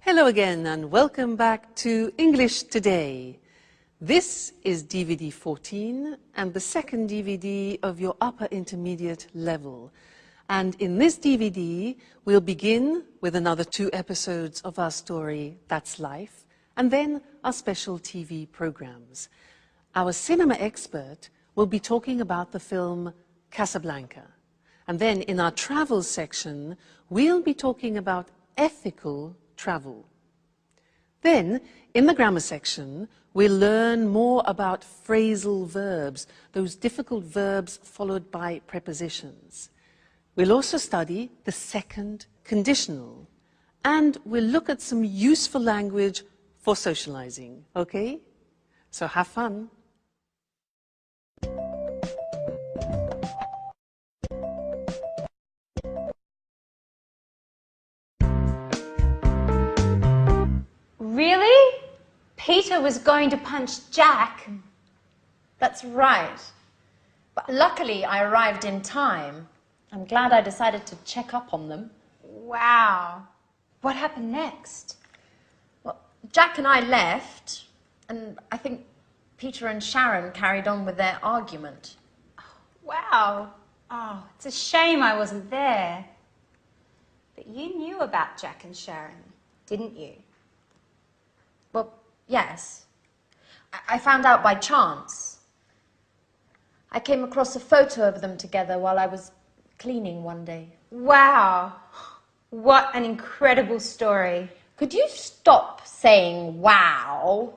Hello again and welcome back to English Today. This is DVD 14 and the second DVD of your upper intermediate level. And in this DVD, we'll begin with another 2 episodes of our story, That's Life, and then our special TV programs. Our cinema expert will be talking about the film Casablanca. And then in our travel section, we'll be talking about ethical travel. Then, in the grammar section, we'll learn more about phrasal verbs, those difficult verbs followed by prepositions. We'll also study the second conditional, and we'll look at some useful language for socializing, okay? So have fun. Really? Peter was going to punch Jack? That's right. But luckily I arrived in time. I'm glad I decided to check up on them. Wow. What happened next? Well, Jack and I left, and I think Peter and Sharon carried on with their argument. Wow. Oh, it's a shame I wasn't there. But you knew about Jack and Sharon, didn't you? Well, yes. I found out by chance. I came across a photo of them together while I was cleaning one day. Wow. What an incredible story. Could you stop saying wow?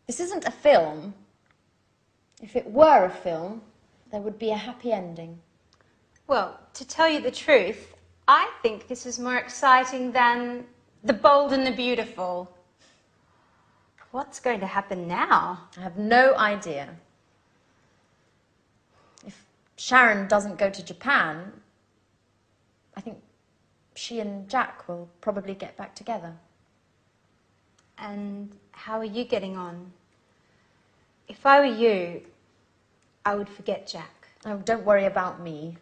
This isn't a film. If it were a film, there would be a happy ending. Well, to tell you the truth, I think this is more exciting than The Bold and the Beautiful. What's going to happen now? I have no idea. If Sharon doesn't go to Japan, I think she and Jack will probably get back together. And how are you getting on? If I were you, I would forget Jack. Oh, don't worry about me.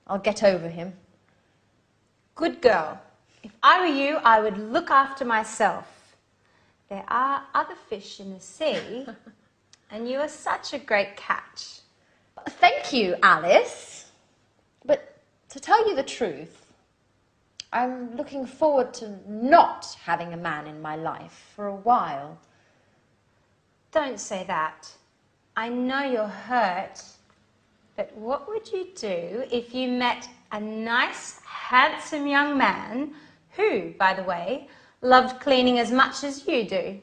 I'll get over him. Good girl. If I were you, I would look after myself. There are other fish in the sea, and you are such a great catch. Thank you, Alice. But to tell you the truth, I'm looking forward to not having a man in my life for a while. Don't say that. I know you're hurt, but what would you do if you met a nice, handsome young man who, by the way, loved cleaning as much as you do?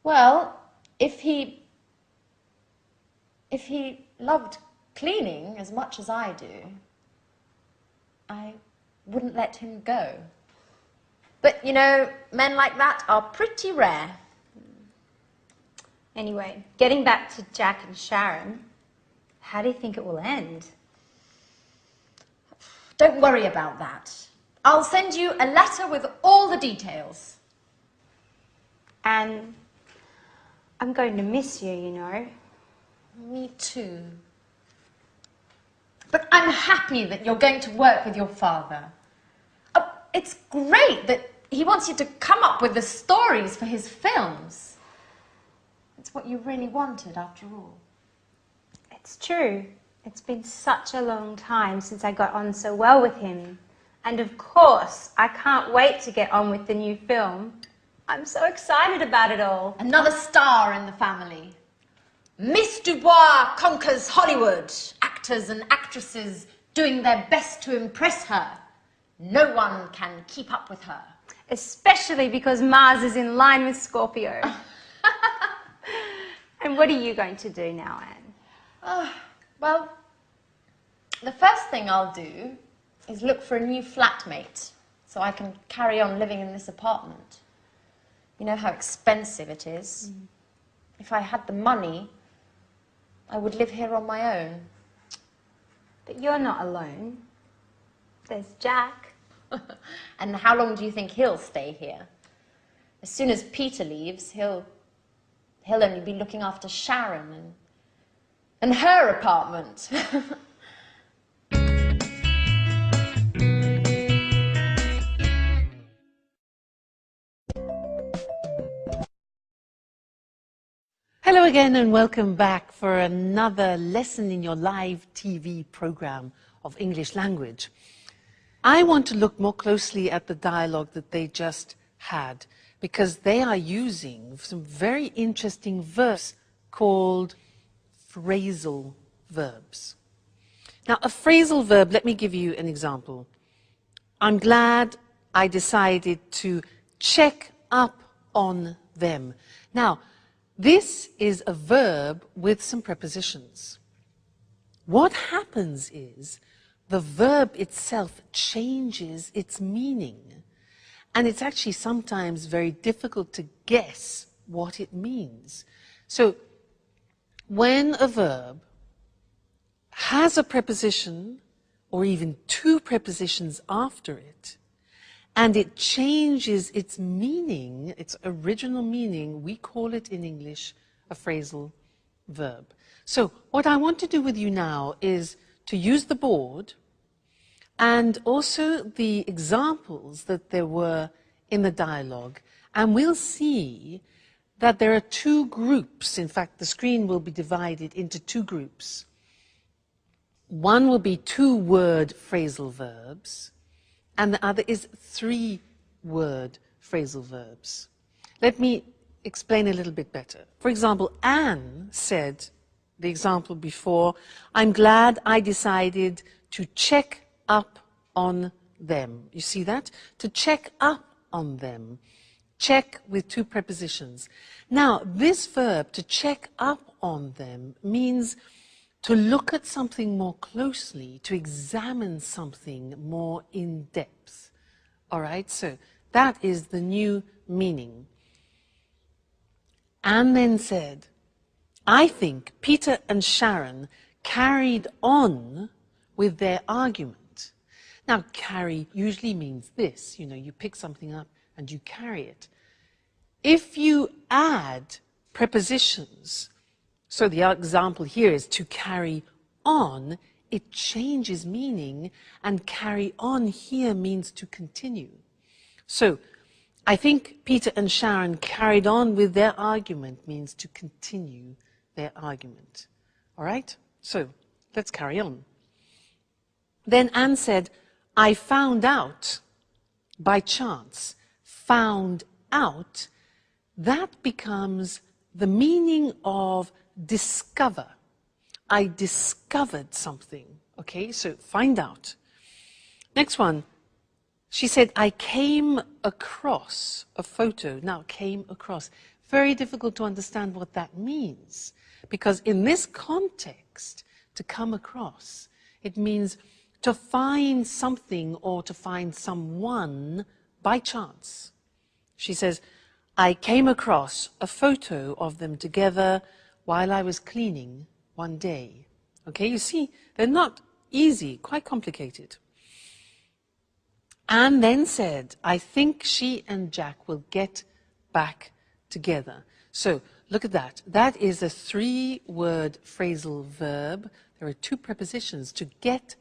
Well, if he loved cleaning as much as I do, I wouldn't let him go. But, you know, men like that are pretty rare. Anyway, getting back to Jack and Sharon, how do you think it will end? Don't worry about that. I'll send you a letter with all the details. And I'm going to miss you, you know. Me too. But I'm happy that you're going to work with your father. It's great that he wants you to come up with the stories for his films. It's what you really wanted, after all. It's true. It's been such a long time since I got on so well with him. And of course, I can't wait to get on with the new film. I'm so excited about it all. Another star in the family. Miss Dubois conquers Hollywood. Actors and actresses doing their best to impress her. No one can keep up with her. Especially because Mars is in line with Scorpio. And what are you going to do now, Anne? Well, the first thing I'll do is look for a new flatmate so I can carry on living in this apartment. You know how expensive it is. If I had the money, I would live here on my own. But you're not alone. There's Jack. And how long do you think he'll stay here? As soon as Peter leaves, he'll only be looking after Sharon and her apartment. Hello again and welcome back for another lesson in your live TV program of English language. I want to look more closely at the dialogue that they just had because they are using some very interesting verbs called phrasal verbs. Now, a phrasal verb, let me give you an example. I'm glad I decided to check up on them. Now, this is a verb with some prepositions. What happens is the verb itself changes its meaning, and it's actually sometimes very difficult to guess what it means. So, when a verb has a preposition, or even two prepositions after it, and it changes its meaning, its original meaning, we call it in English a phrasal verb. So what I want to do with you now is to use the board and also the examples that there were in the dialogue, and we'll see that there are two groups. In fact, the screen will be divided into two groups. One will be two-word phrasal verbs, and the other is three-word phrasal verbs. Let me explain a little bit better. For example, Anne said, the example before, I'm glad I decided to check up on them. You see that? To check up on them. Check with two prepositions. Now, this verb, to check up on them, means to look at something more closely, to examine something more in depth. All right, so that is the new meaning. Anne then said, I think Peter and Sharon carried on with their argument. Now, carry usually means this, you pick something up and you carry it. If you add prepositions, so the example here is to carry on, it changes meaning, and carry on here means to continue. So, I think Peter and Sharon carried on with their argument means to continue their argument. All right? So, let's carry on. Then Anne said, I found out by chance. Found out, that becomes the meaning of discover. I discovered something. Okay, so find out. Next one. She said, I came across a photo. Now, came across. Very difficult to understand what that means. Because in this context, to come across, it means to find something or to find someone by chance. She says, I came across a photo of them together while I was cleaning one day. Okay, you see, they're not easy, quite complicated. Anne then said, I think she and Jack will get back together. So, look at that. That is a three-word phrasal verb. There are two prepositions, to get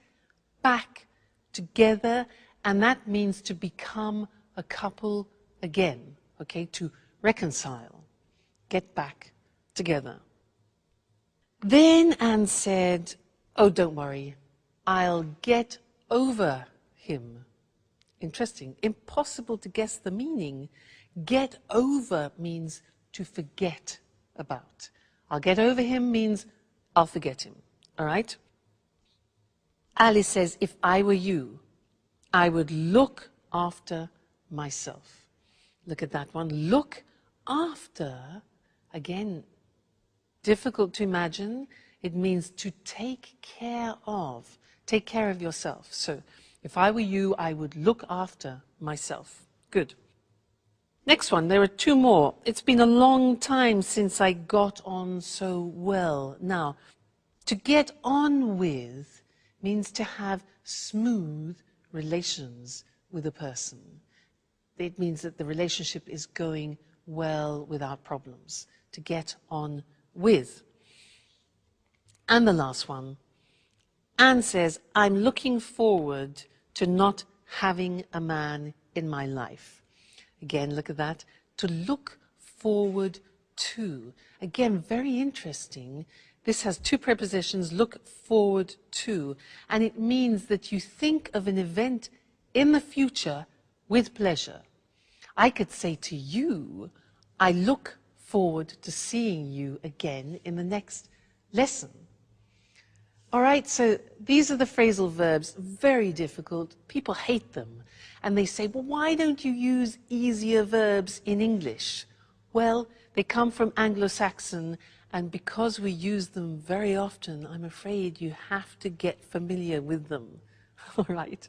back together, and that means to become a couple again. Okay, to reconcile, get back together. Then Anne said, oh, don't worry, I'll get over him. Interesting, impossible to guess the meaning. Get over means to forget about. I'll get over him means I'll forget him, all right? Alice says, if I were you, I would look after myself. Look at that one. Look after, again, difficult to imagine. It means to take care of. Take care of yourself. So, if I were you, I would look after myself. Good. Next one, there are two more. It's been a long time since I got on so well. Now, to get on with means to have smooth relations with a person. It means that the relationship is going well without problems. To get on with. And the last one. Anne says, I'm looking forward to not having a man in my life. Again, look at that. To look forward to. Again, very interesting. This has two prepositions, look forward to, and it means that you think of an event in the future with pleasure. I could say to you, I look forward to seeing you again in the next lesson. All right, so these are the phrasal verbs, very difficult. People hate them. And they say, well, why don't you use easier verbs in English? Well, they come from Anglo-Saxon, and because we use them very often, I'm afraid you have to get familiar with them. All right?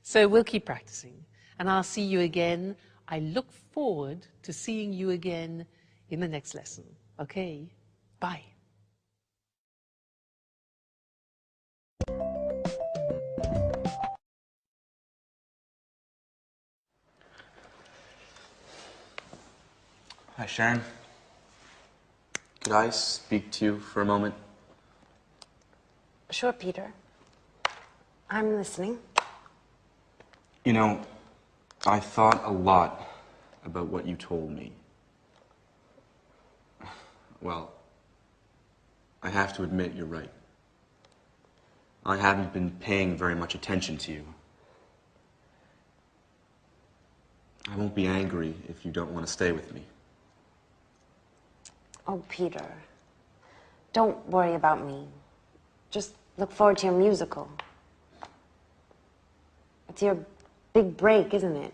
So we'll keep practicing, and I'll see you again. I look forward to seeing you again in the next lesson. Okay? Bye. Hi, Sharon. Could I speak to you for a moment? Sure, Peter. I'm listening. You know, I thought a lot about what you told me. Well, I have to admit you're right. I haven't been paying very much attention to you. I won't be angry if you don't want to stay with me. Oh, Peter. Don't worry about me. Just look forward to your musical. It's your big break, isn't it?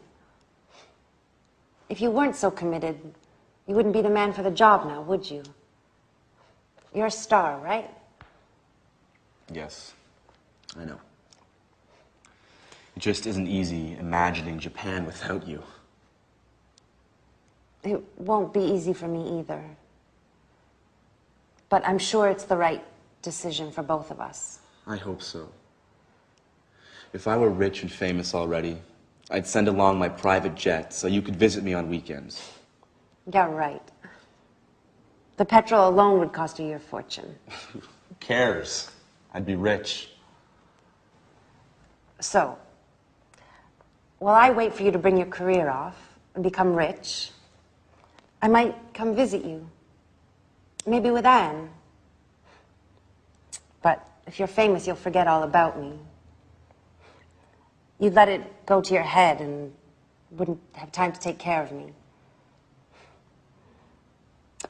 If you weren't so committed, you wouldn't be the man for the job now, would you? You're a star, right? Yes, I know. It just isn't easy imagining Japan without you. It won't be easy for me either. But I'm sure it's the right decision for both of us. I hope so. If I were rich and famous already, I'd send along my private jet so you could visit me on weekends. Yeah, right. The petrol alone would cost you your fortune. Who cares? I'd be rich. So, while I wait for you to bring your career off and become rich, I might come visit you. Maybe with Anne. But if you're famous, you'll forget all about me. You'd let it go to your head and wouldn't have time to take care of me.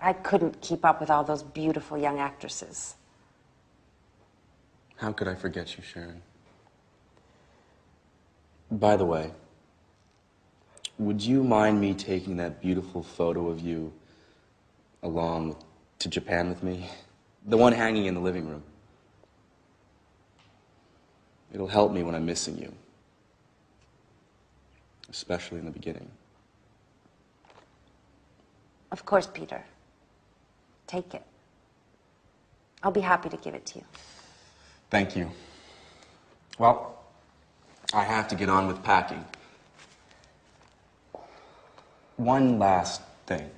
I couldn't keep up with all those beautiful young actresses. How could I forget you, Sharon? By the way, would you mind me taking that beautiful photo of you along to Japan with me? The one hanging in the living room. It'll help me when I'm missing you. Especially in the beginning. Of course, Peter. Take it. I'll be happy to give it to you. Thank you. Well, I have to get on with packing. One last thing.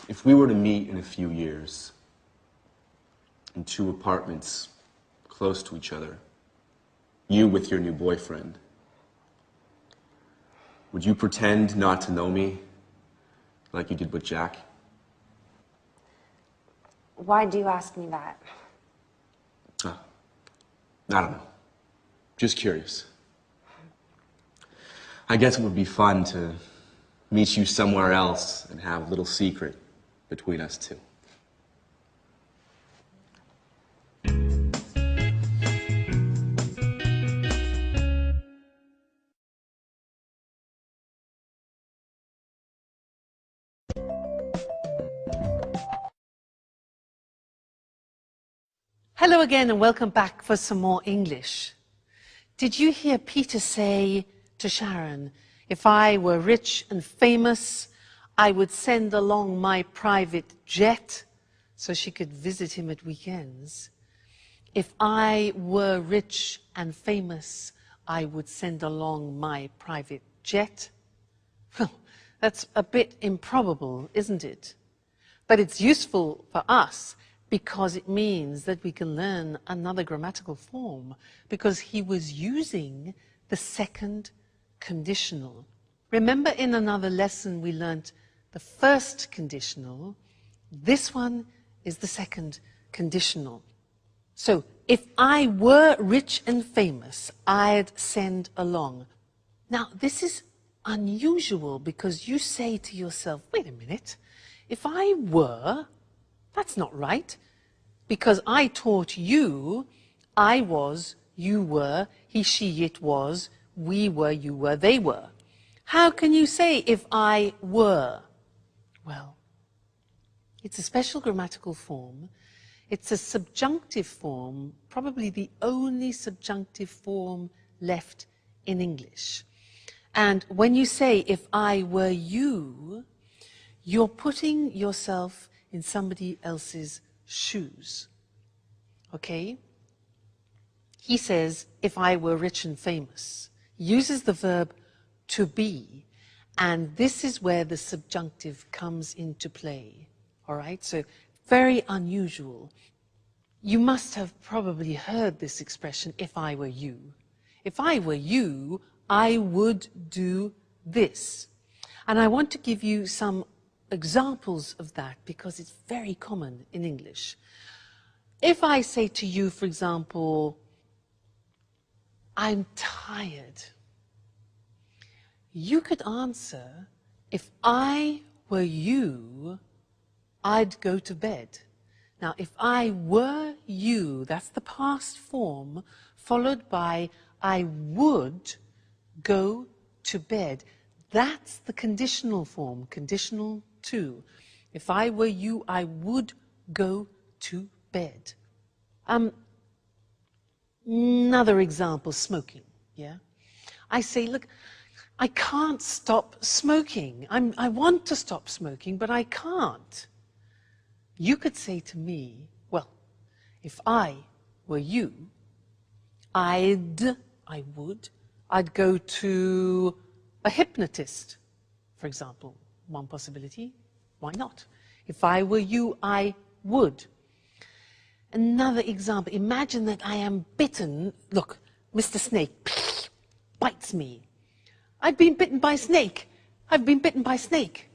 If we were to meet in a few years, in two apartments close to each other, you with your new boyfriend, would you pretend not to know me like you did with Jack? Why do you ask me that? I don't know. Just curious. I guess it would be fun to meet you somewhere else and have a little secret between us two. Hello again and welcome back for some more English. Did you hear Peter say to Sharon, if I were rich and famous, I would send along my private jet so she could visit him at weekends? If I were rich and famous, I would send along my private jet. Well, that's a bit improbable, isn't it? But it's useful for us because it means that we can learn another grammatical form, because he was using the second conditional. Remember in another lesson we learnt the first conditional. This one is the second conditional. So, if I were rich and famous, I'd send along. Now, this is unusual because you say to yourself, wait a minute, if I were, that's not right, because I taught you, I was, you were, he, she, it was, we were, you were, they were. How can you say if I were? Well, it's a special grammatical form. It's a subjunctive form, probably the only subjunctive form left in English. And when you say, if I were you, you're putting yourself in somebody else's shoes. Okay? He says, if I were rich and famous. He uses the verb to be, and this is where the subjunctive comes into play. All right? So, very unusual. You must have probably heard this expression, if I were you. If I were you, I would do this. And I want to give you some examples of that because it's very common in English. If I say to you, for example, I'm tired, you could answer, if I were you, I'd go to bed. Now, if I were you, that's the past form, followed by I would go to bed. That's the conditional form, conditional to. If I were you, I would go to bed. Another example, smoking, yeah? I say, look, I can't stop smoking. I want to stop smoking, but I can't. You could say to me, well, if I were you, I'd go to a hypnotist, for example. One possibility, why not? If I were you, I would. Another example, imagine that I am bitten. Look, Mr. Snake bites me. I've been bitten by a snake. I've been bitten by a snake.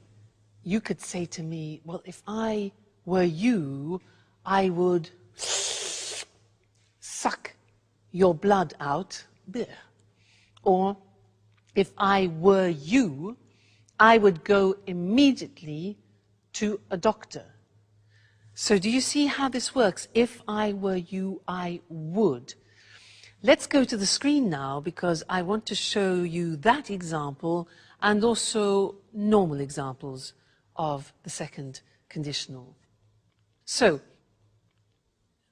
You could say to me, well, if I were you, I would suck your blood out. Or, if I were you, I would go immediately to a doctor. So do you see how this works? If I were you, I would. Let's go to the screen now because I want to show you that example and also normal examples of the second conditional. So,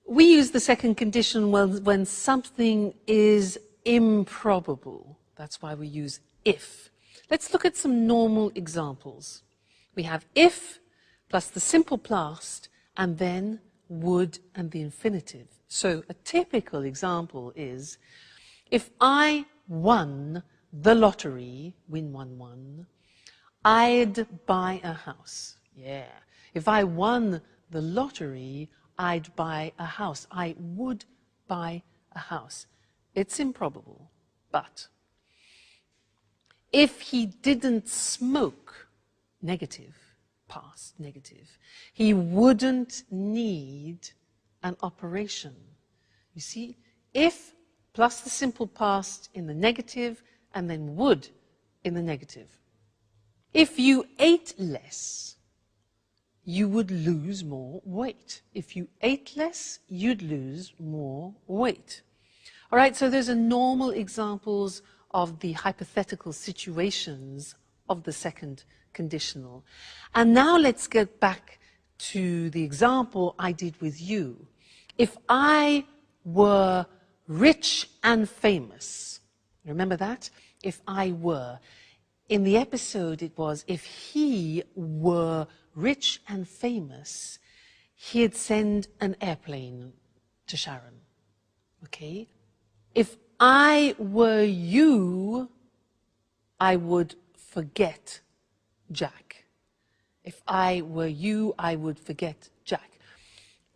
we use the second conditional when something is improbable. That's why we use if. Let's look at some normal examples. We have if plus the simple past and then would and the infinitive. So a typical example is, if I won the lottery, win 1-1, I'd buy a house. Yeah. If I won the lottery, I'd buy a house. I would buy a house. It's improbable, but if he didn't smoke, negative, past, negative, he wouldn't need an operation. You see, if plus the simple past in the negative and then would in the negative. If you ate less, you would lose more weight. If you ate less, you'd lose more weight. All right, so those are normal examples of the hypothetical situations of the second conditional. And now let's get back to the example I did with you. If I were rich and famous, remember that? If I were. In the episode it was, if he were rich and famous, he'd send an airplane to Sharon. Okay? If I were you, I would forget Jack. If I were you, I would forget Jack.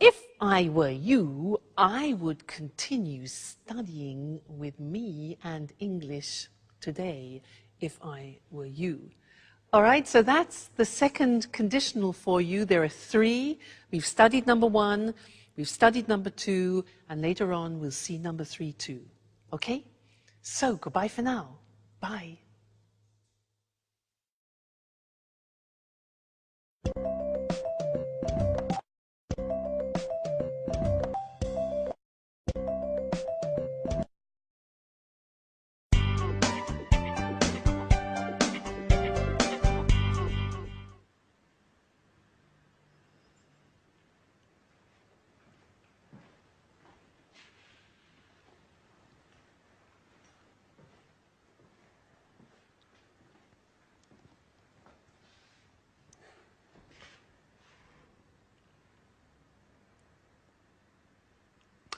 If I were you, I would continue studying with me and English today, if I were you. All right, so that's the second conditional for you. There are three. We've studied number one, we've studied number two, and later on we'll see number three too. Okay? So, goodbye for now. Bye.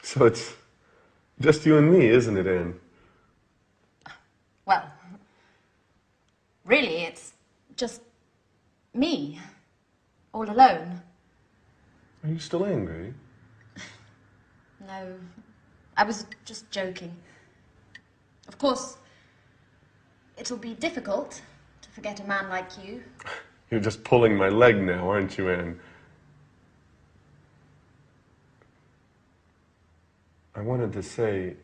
So it's just you and me, isn't it, Anne? Well, really, it's just me, all alone. Are you still angry? No, I was just joking. Of course, it'll be difficult to forget a man like you. You're just pulling my leg now, aren't you, Anne? I wanted to say,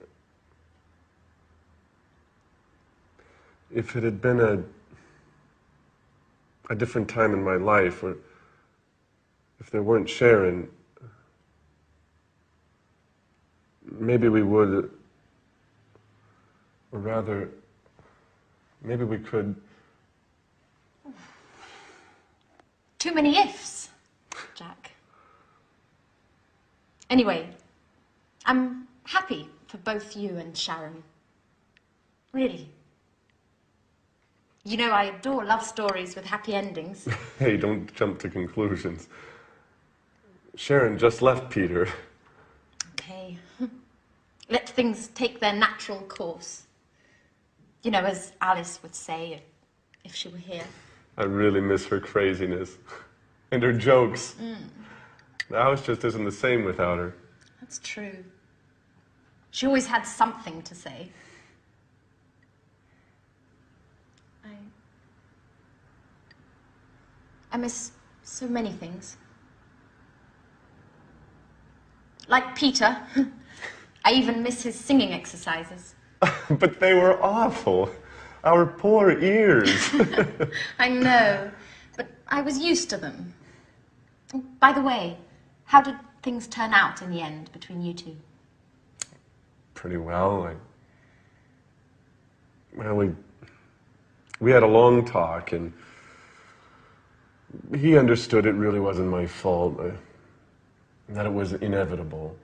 if it had been a different time in my life, or if there weren't Sharon, maybe we would, or rather, maybe we could. Too many ifs, Jack. Anyway, I'm happy for both you and Sharon. Really. You know, I adore love stories with happy endings. Hey, don't jump to conclusions. Sharon just left Peter. Okay. Let things take their natural course. You know, as Alice would say if she were here. I really miss her craziness. And her jokes. The house just isn't the same without her. That's true. She always had something to say. I miss so many things. Like Peter. I even miss his singing exercises. But they were awful. Our poor ears. I know, but I was used to them. By the way, how did things turn out in the end between you two? Pretty well. Well, we had a long talk, and he understood it really wasn't my fault, that it was inevitable.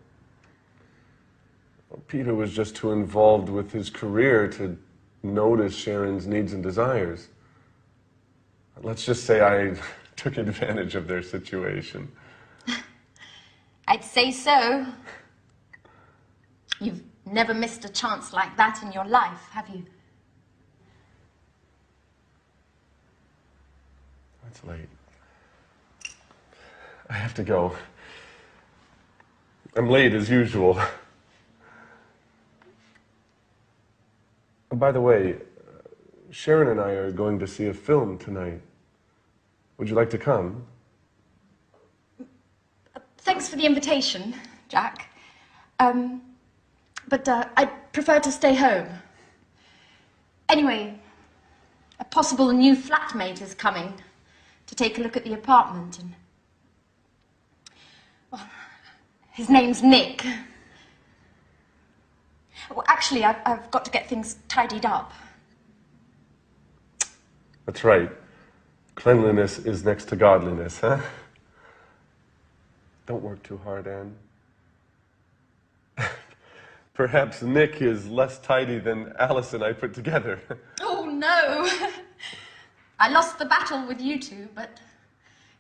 Peter was just too involved with his career to notice Sharon's needs and desires. Let's just say I took advantage of their situation. I'd say so. You've never missed a chance like that in your life, have you? It's late. I have to go. I'm late as usual. By the way, Sharon and I are going to see a film tonight. Would you like to come? Thanks for the invitation, Jack. But I'd prefer to stay home. Anyway, a possible new flatmate is coming to take a look at the apartment, and well, his name's Nick. Well, actually, I've got to get things tidied up. That's right. Cleanliness is next to godliness, huh? Don't work too hard, Anne. Perhaps Nick is less tidy than Alice and I put together. Oh, no. I lost the battle with you two, but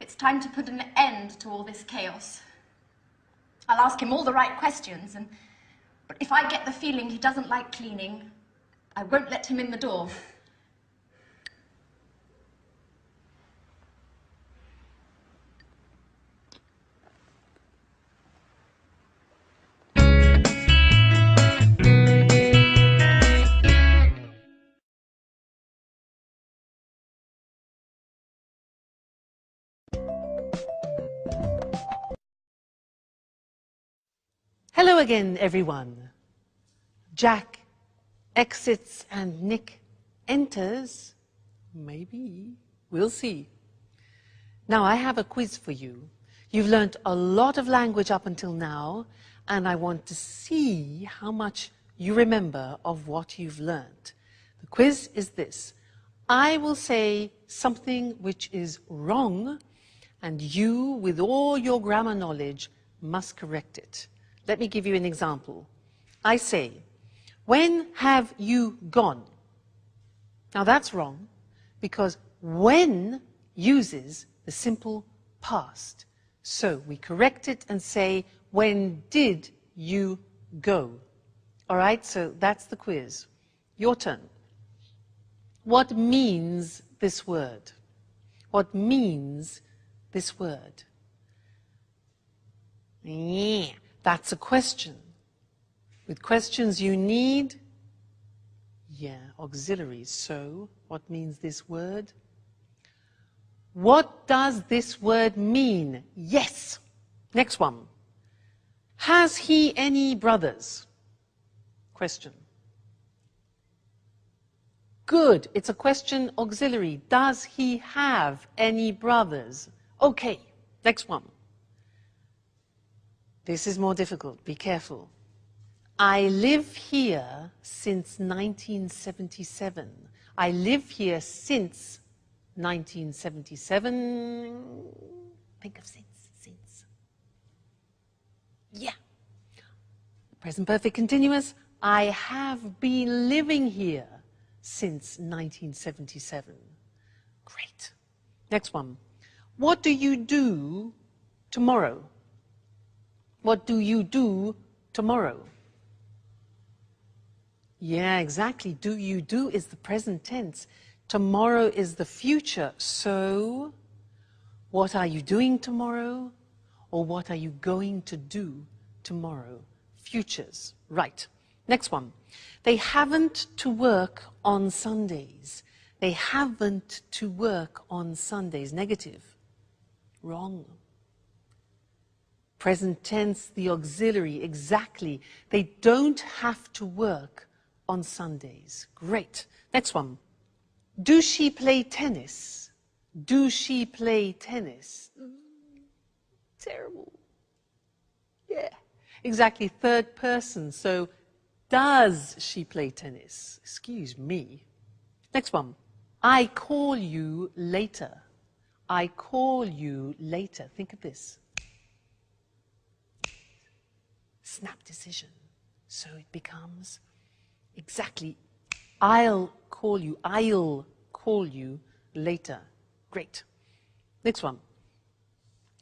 it's time to put an end to all this chaos. I'll ask him all the right questions, but if I get the feeling he doesn't like cleaning, I won't let him in the door. Hello again, everyone. Jack exits and Nick enters. Maybe. We'll see. Now, I have a quiz for you. You've learnt a lot of language up until now, and I want to see how much you remember of what you've learnt. The quiz is this. I will say something which is wrong, and you, with all your grammar knowledge, must correct it. Let me give you an example. I say, when have you gone? Now that's wrong, because when uses the simple past. So we correct it and say, when did you go? All right, so that's the quiz. Your turn. What means this word? What means this word? Yeah, that's a question. With questions you need, auxiliaries. So, what means this word? What does this word mean? Yes. Next one. Has he any brothers? Question. Good. It's a question auxiliary. Does he have any brothers? Okay. Next one. This is more difficult. Be careful. I live here since 1977. I live here since 1977. Think of since. Yeah. Present perfect continuous. I have been living here since 1977. Great. Next one. What do you do tomorrow? What do you do tomorrow? Yeah, exactly. Do you do is the present tense. Tomorrow is the future. So, what are you doing tomorrow? Or what are you going to do tomorrow? Futures. Right. Next one. They haven't to work on Sundays. They haven't to work on Sundays. Negative. Wrong. Present tense, the auxiliary. Exactly. They don't have to work on Sundays. Great. Next one. Do she play tennis? Do she play tennis? Terrible. Yeah. Exactly. Third person. So, does she play tennis? Excuse me. Next one. I call you later. I call you later. Think of this. Snap decision. So it becomes exactly, I'll call you later. Great. Next one.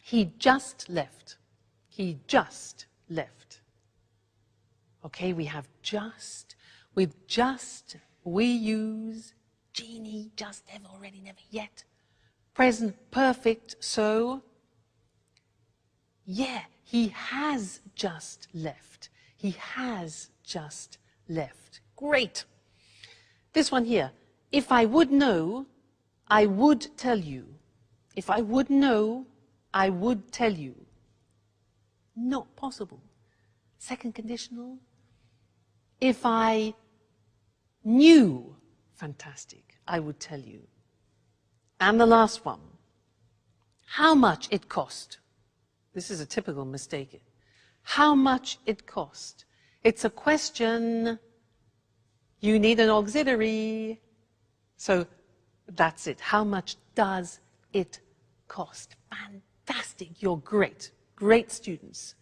He just left. He just left. Okay, we have just. With just, we use genie, just, ever, already, never, yet. Present perfect, so, yeah, he has just left. He has just left. Great. This one here. If I would know, I would tell you. If I would know, I would tell you. Not possible. Second conditional. If I knew, fantastic, I would tell you. And the last one. How much it cost. This is a typical mistake. How much it cost. It's a question. You need an auxiliary. So that's it. How much does it cost? Fantastic. You're great. Great students.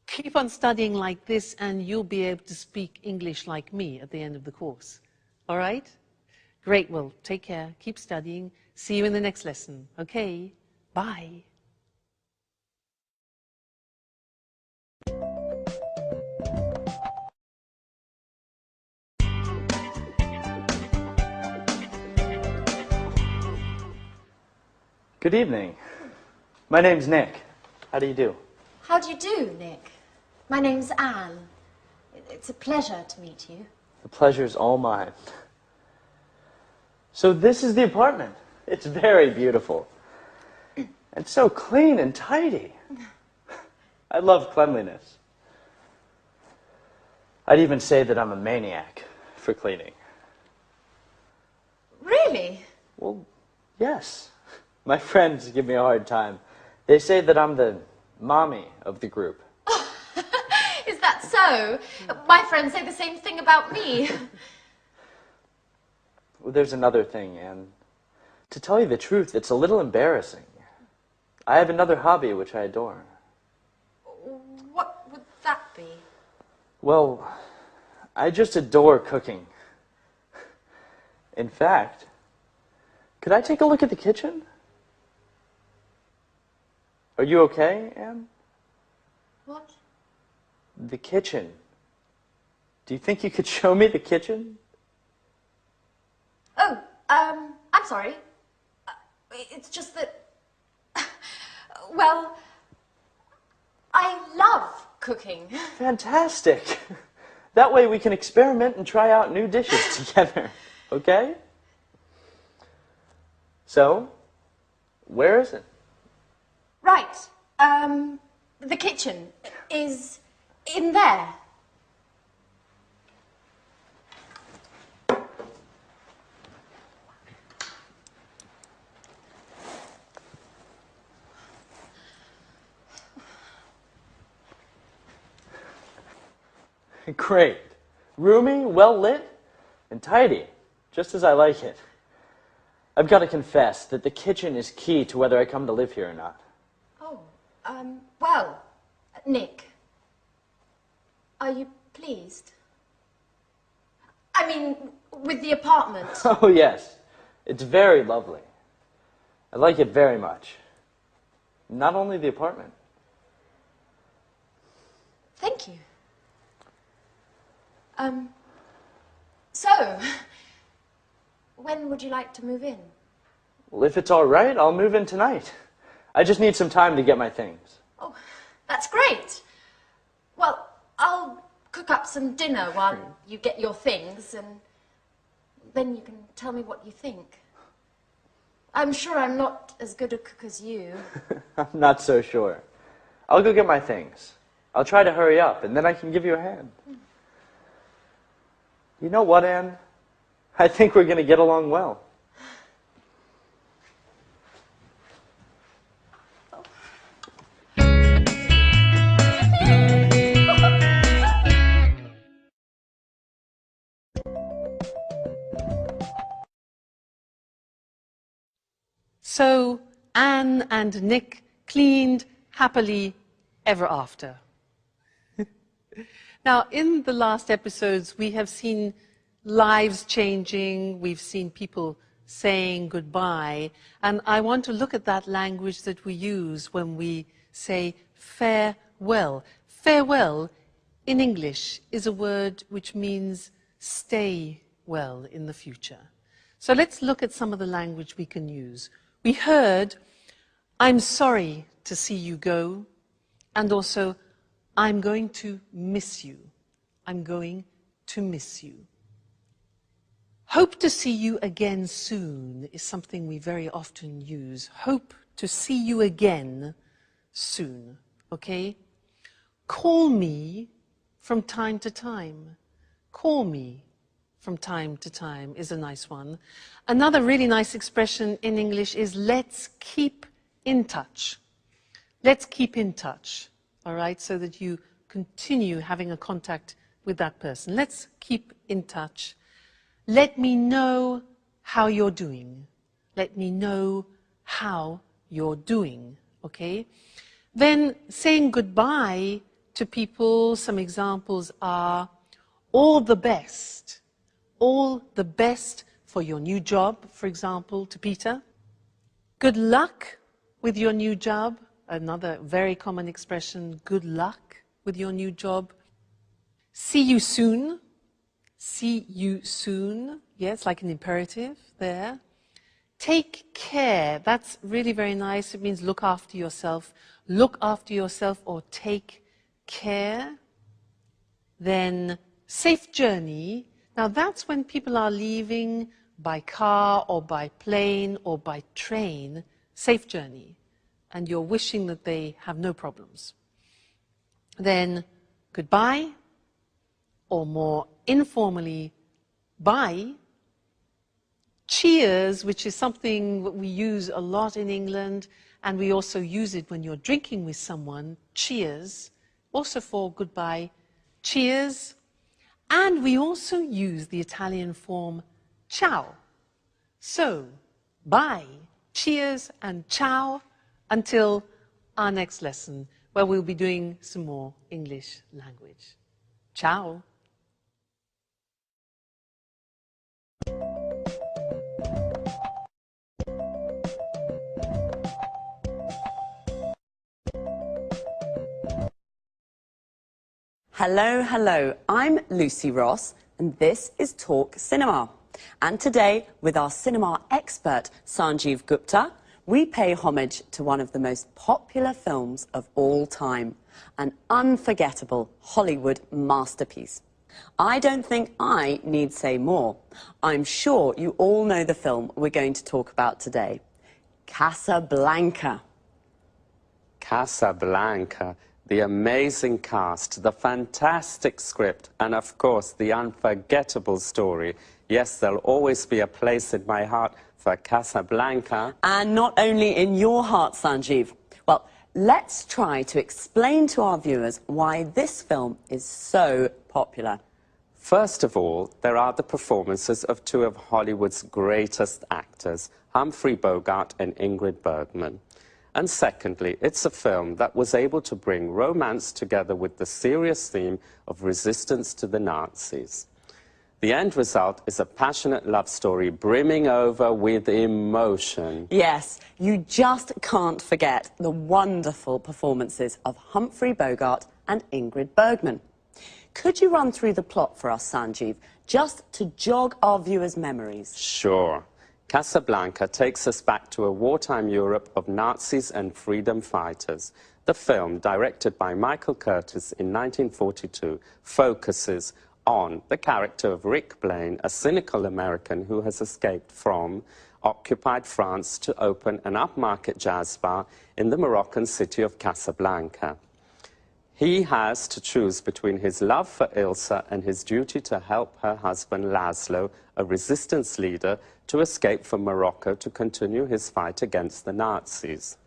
Keep on studying like this and you'll be able to speak English like me at the end of the course. All right? Great. Well, take care. Keep studying. See you in the next lesson. Okay? Bye. Good evening. My name's Nick. How do you do? How do you do, Nick? My name's Anne. It's a pleasure to meet you. The pleasure's all mine. So this is the apartment. It's very beautiful. And so clean and tidy. I love cleanliness. I'd even say that I'm a maniac for cleaning. Really? Well, yes. My friends give me a hard time. They say that I'm the mommy of the group. Is that so? My friends say the same thing about me. Well, there's another thing, Anne. To tell you the truth, it's a little embarrassing. I have another hobby which I adore. What would that be? Well, I just adore cooking. In fact, could I take a look at the kitchen? Are you okay, Anne? What? The kitchen. Do you think you could show me the kitchen? Oh, I'm sorry. It's just that, well, I love cooking. Fantastic. That way we can experiment and try out new dishes together, okay? So, where is it? Right. The kitchen is in there. Great. Roomy, well lit, and tidy, just as I like it. I've got to confess that the kitchen is key to whether I come to live here or not. Oh, well, Nick, are you pleased? I mean, with the apartment. Oh, yes. It's very lovely. I like it very much. Not only the apartment. Thank you. So, when would you like to move in? Well, if it's all right, I'll move in tonight. I just need some time to get my things. Oh, that's great. Well, I'll cook up some dinner while you get your things, and then you can tell me what you think. I'm sure I'm not as good a cook as you. I'm not so sure. I'll go get my things. I'll try to hurry up, and then I can give you a hand. You know what, Anne? I think we're going to get along well. So Anne and Nick cleaned happily ever after. Now, in the last episodes, we have seen lives changing, we've seen people saying goodbye, and I want to look at that language that we use when we say farewell. Farewell in English is a word which means stay well in the future. So let's look at some of the language we can use. We heard, I'm sorry to see you go, and also, I'm going to miss you. I'm going to miss you. Hope to see you again soon is something we very often use. Hope to see you again soon, okay? Call me from time to time. Call me from time to time is a nice one. Another really nice expression in English is let's keep in touch. Let's keep in touch, all right, so that you continue having a contact with that person. Let's keep in touch. Let me know how you're doing. Let me know how you're doing, okay? Then saying goodbye to people, some examples are all the best. All the best for your new job, for example, to Peter. Good luck with your new job. Another very common expression, good luck with your new job. See you soon. See you soon. Yes, like an imperative there. Take care. That's really very nice. It means look after yourself. Look after yourself or take care. Then safe journey. Now that's when people are leaving by car or by plane or by train. Safe journey. And you're wishing that they have no problems. Then goodbye, or more informally, bye. Cheers, which is something that we use a lot in England, and we also use it when you're drinking with someone, cheers, also for goodbye, cheers. And we also use the Italian form ciao. So, bye, cheers, and ciao until our next lesson, where we'll be doing some more English language. Ciao. Hello, hello. I'm Lucy Ross, and this is Talk Cinema. And today, with our cinema expert, Sanjeev Gupta, we pay homage to one of the most popular films of all time, an unforgettable Hollywood masterpiece. I don't think I need say more. I'm sure you all know the film we're going to talk about today, Casablanca. Casablanca. The amazing cast, the fantastic script, and of course the unforgettable story. Yes, there'll always be a place in my heart for Casablanca. And not only in your heart, Sanjeev. Well, let's try to explain to our viewers why this film is so popular. First of all, there are the performances of two of Hollywood's greatest actors, Humphrey Bogart and Ingrid Bergman. And secondly, it's a film that was able to bring romance together with the serious theme of resistance to the Nazis. The end result is a passionate love story brimming over with emotion. Yes, you just can't forget the wonderful performances of Humphrey Bogart and Ingrid Bergman. Could you run through the plot for us, Sanjeev, just to jog our viewers' memories? Sure. Casablanca takes us back to a wartime Europe of Nazis and freedom fighters. The film, directed by Michael Curtiz in 1942, focuses on the character of Rick Blaine, a cynical American who has escaped from occupied France to open an upmarket jazz bar in the Moroccan city of Casablanca. He has to choose between his love for Ilsa and his duty to help her husband Laszlo, a resistance leader, to escape from Morocco to continue his fight against the Nazis.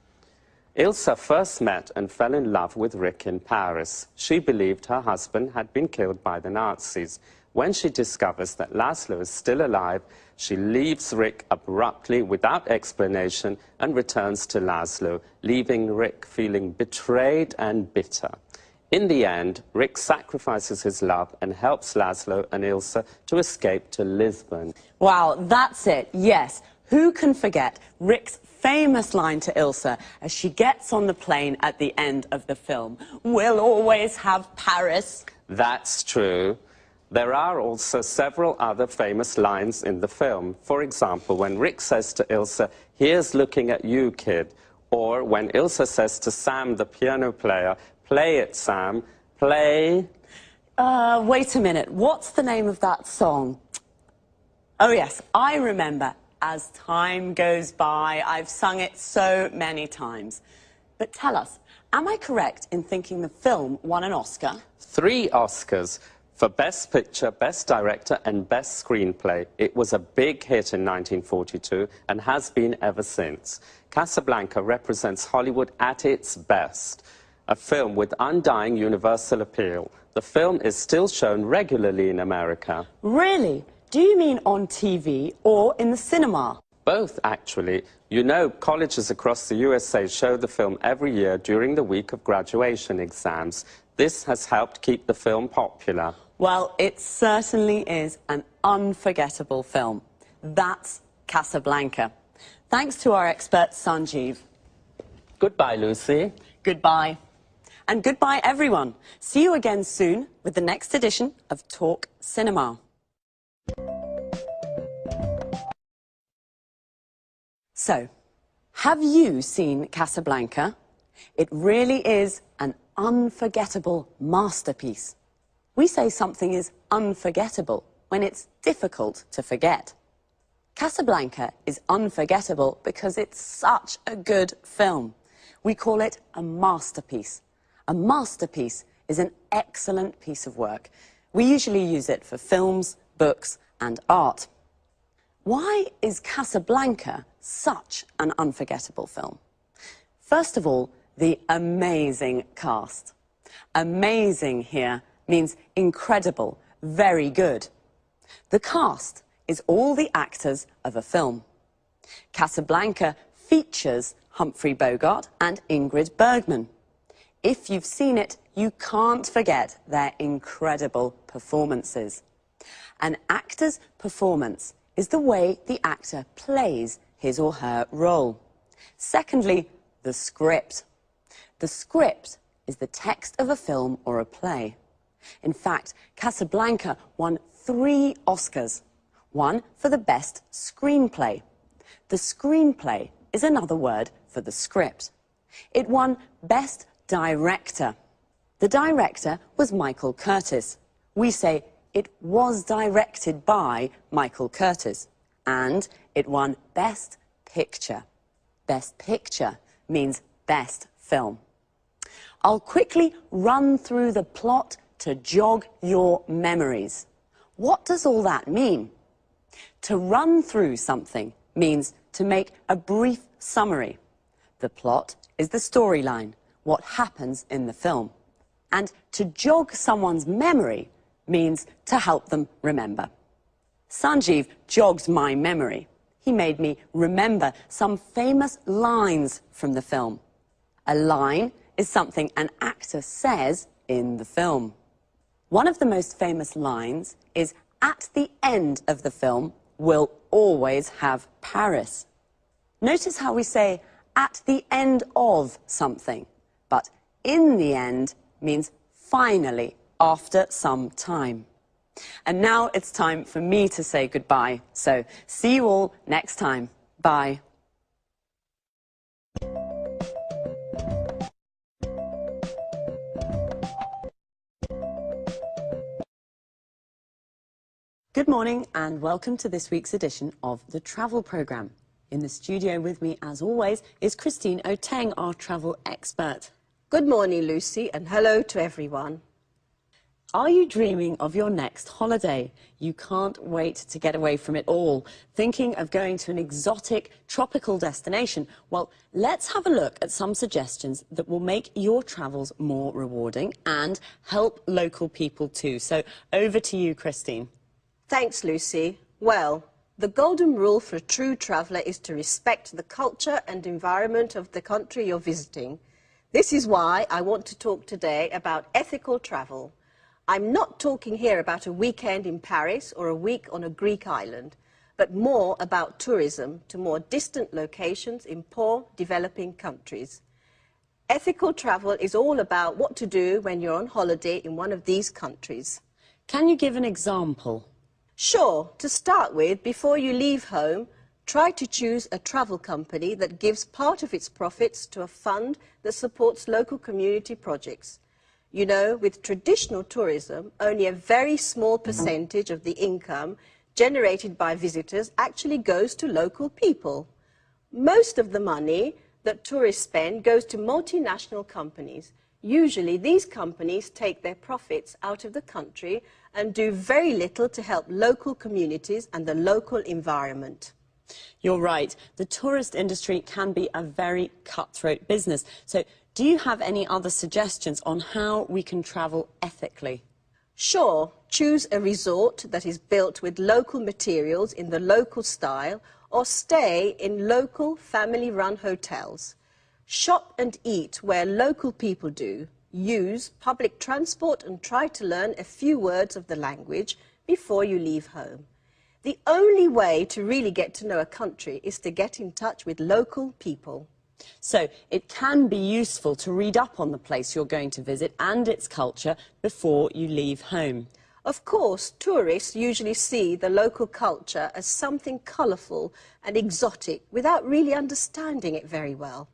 Ilsa first met and fell in love with Rick in Paris. She believed her husband had been killed by the Nazis. When she discovers that Laszlo is still alive, she leaves Rick abruptly without explanation and returns to Laszlo, leaving Rick feeling betrayed and bitter. In the end, Rick sacrifices his love and helps Laszlo and Ilsa to escape to Lisbon. Wow, that's it, yes. Who can forget Rick's famous line to Ilsa as she gets on the plane at the end of the film? "We'll always have Paris." That's true. There are also several other famous lines in the film. For example, when Rick says to Ilsa, "Here's looking at you, kid." Or when Ilsa says to Sam, the piano player, "Play it, Sam, play." Wait a minute, what's the name of that song? Oh yes, I remember. As time goes by, I've sung it so many times. But tell us, am I correct in thinking the film won an Oscar? 3 Oscars for Best Picture, Best Director and Best Screenplay. It was a big hit in 1942 and has been ever since. Casablanca represents Hollywood at its best. A film with undying universal appeal. The film is still shown regularly in America. Really? Do you mean on TV or in the cinema? Both, actually. You know, colleges across the USA show the film every year during the week of graduation exams. This has helped keep the film popular. Well, it certainly is an unforgettable film. That's Casablanca. Thanks to our expert, Sanjeev. Goodbye, Lucy. Goodbye. And goodbye, everyone. See you again soon with the next edition of Talk Cinema. So, have you seen Casablanca? It really is an unforgettable masterpiece. We say something is unforgettable when it's difficult to forget. Casablanca is unforgettable because it's such a good film. We call it a masterpiece. A masterpiece is an excellent piece of work. We usually use it for films, books, and art. Why is Casablanca such an unforgettable film? First of all, the amazing cast. Amazing here means incredible, very good. The cast is all the actors of a film. Casablanca features Humphrey Bogart and Ingrid Bergman. If you've seen it, you can't forget their incredible performances. An actor's performance is the way the actor plays his or her role. Secondly, the script. The script is the text of a film or a play. In fact, Casablanca won 3 Oscars, one for the best screenplay. The screenplay is another word for the script. It won Best Director. The director was Michael Curtiz. We say it was directed by Michael Curtiz. And it won Best Picture. Best Picture means best film. I'll quickly run through the plot to jog your memories. What does all that mean? To run through something means to make a brief summary. The plot is the storyline, what happens in the film. And to jog someone's memory means to help them remember. Sanjeev jogged my memory. He made me remember some famous lines from the film. A line is something an actor says in the film. One of the most famous lines is, "At the end of the film, we'll always have Paris." Notice how we say, "at the end of something," but "in the end" means finally, after some time. And now it's time for me to say goodbye. So, see you all next time. Bye. Good morning and welcome to this week's edition of the Travel Programme. In the studio with me, as always, is Christine Oteng, our travel expert. Good morning, Lucy, and hello to everyone. Are you dreaming of your next holiday? You can't wait to get away from it all. Thinking of going to an exotic, tropical destination? Well, let's have a look at some suggestions that will make your travels more rewarding and help local people too. So, over to you, Christine. Thanks, Lucy. Well, the golden rule for a true traveller is to respect the culture and environment of the country you're visiting. This is why I want to talk today about ethical travel. I'm not talking here about a weekend in Paris or a week on a Greek island, but more about tourism to more distant locations in poor, developing countries. Ethical travel is all about what to do when you're on holiday in one of these countries. Can you give an example? Sure. To start with, before you leave home, try to choose a travel company that gives part of its profits to a fund that supports local community projects. You know, with traditional tourism, only a very small percentage of the income generated by visitors actually goes to local people. Most of the money that tourists spend goes to multinational companies. Usually, these companies take their profits out of the country and do very little to help local communities and the local environment. You're right. The tourist industry can be a very cutthroat business. So, do you have any other suggestions on how we can travel ethically? Sure. Choose a resort that is built with local materials in the local style, or stay in local family-run hotels. Shop and eat where local people do. Use public transport and try to learn a few words of the language before you leave home. The only way to really get to know a country is to get in touch with local people. So, it can be useful to read up on the place you're going to visit and its culture before you leave home. Of course, tourists usually see the local culture as something colourful and exotic without really understanding it very well.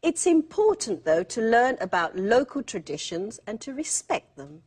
It's important, though, to learn about local traditions and to respect them.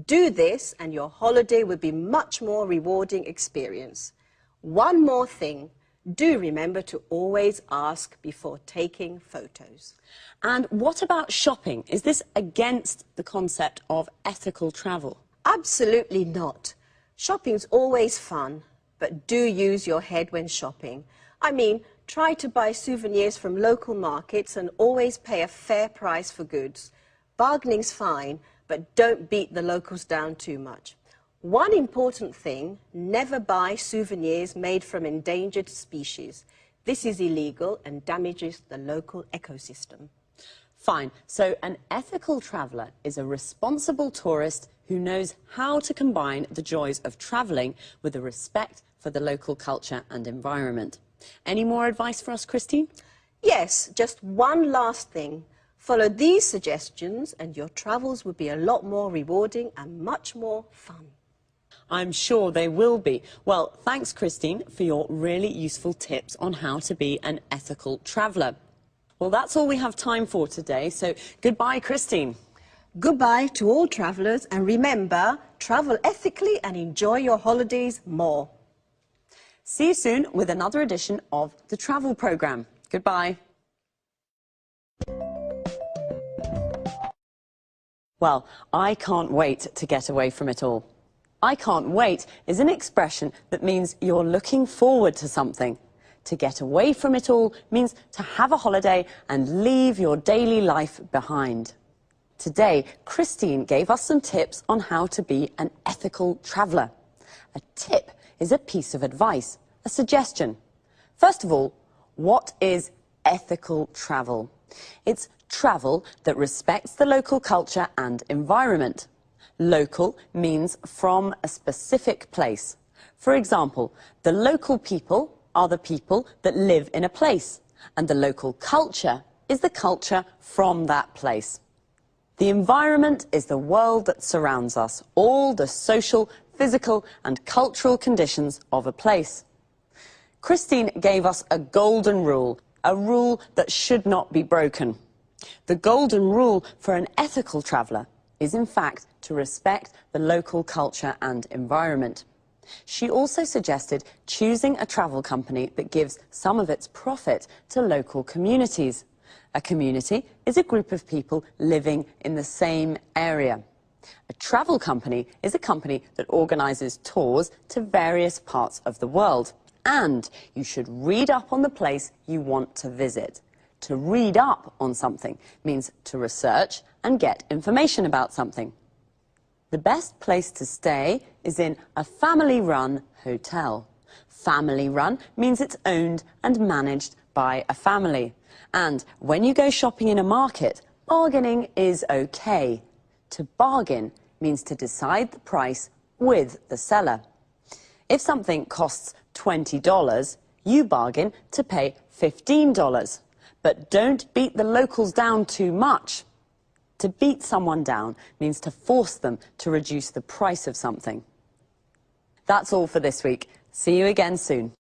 Do this and your holiday will be much more rewarding experience. One more thing. Do remember to always ask before taking photos. And what about shopping? Is this against the concept of ethical travel? Absolutely not. Shopping's always fun, but do use your head when shopping. I mean, try to buy souvenirs from local markets and always pay a fair price for goods. Bargaining's fine, but don't beat the locals down too much. One important thing, never buy souvenirs made from endangered species. This is illegal and damages the local ecosystem. Fine. So an ethical traveller is a responsible tourist who knows how to combine the joys of travelling with a respect for the local culture and environment. Any more advice for us, Christine? Yes, just one last thing. Follow these suggestions and your travels will be a lot more rewarding and much more fun. I'm sure they will be. Well, thanks, Christine, for your really useful tips on how to be an ethical traveller. Well, that's all we have time for today, so goodbye, Christine. Goodbye to all travellers, and remember, travel ethically and enjoy your holidays more. See you soon with another edition of the Travel Programme. Goodbye. Well, I can't wait to get away from it all. I can't wait is an expression that means you're looking forward to something. To get away from it all means to have a holiday and leave your daily life behind. Today, Christine gave us some tips on how to be an ethical traveller. A tip is a piece of advice, a suggestion. First of all, what is ethical travel? It's travel that respects the local culture and environment. Local means from a specific place. For example, the local people are the people that live in a place, and the local culture is the culture from that place. The environment is the world that surrounds us, all the social, physical and cultural conditions of a place. Christine gave us a golden rule, a rule that should not be broken. The golden rule for an ethical traveller is, in fact, to respect the local culture and environment. She also suggested choosing a travel company that gives some of its profit to local communities. A community is a group of people living in the same area. A travel company is a company that organises tours to various parts of the world. And you should read up on the place you want to visit. To read up on something means to research and get information about something. The best place to stay is in a family-run hotel. Family-run means it's owned and managed by a family. And when you go shopping in a market, bargaining is okay. To bargain means to decide the price with the seller. If something costs $20, you bargain to pay $15. But don't beat the locals down too much. To beat someone down means to force them to reduce the price of something. That's all for this week. See you again soon.